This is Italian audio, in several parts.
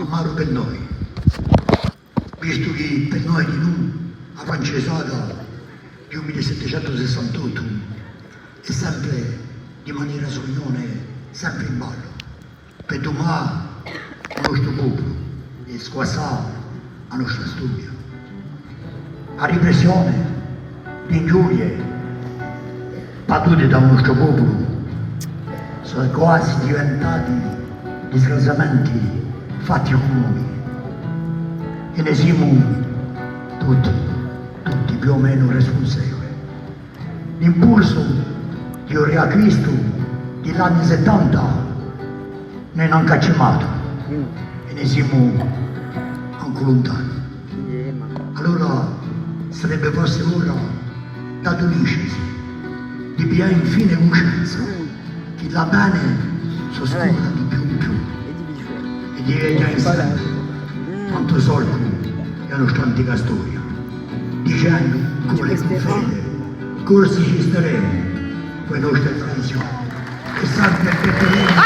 amaro per noi, visto che per noi di noi la francesata del 1768 è sempre di maniera sognone, sempre in ballo. Per domani il nostro popolo è squassato la nostra storia. La repressione, le ingiurie battute dal nostro popolo sono quasi diventati disgraziamenti fatti comuni e ne siamo tutti più o meno responsabili. L'impulso di un riacquisto degli anni 70 ne hanno cacciamato e ne siamo anche lontani. Allora sarebbe forse ora da uniscersi, di pigliare infine coscienza che la bene sostiene di più in più e di vedere insieme quanto solco la nostra antica storia, dicendo con le fede corsi ci staremo con le nostre tradizioni e sempre perderemo.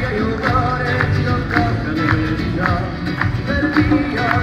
Aiutare, ci non tocca l'eredità, per via,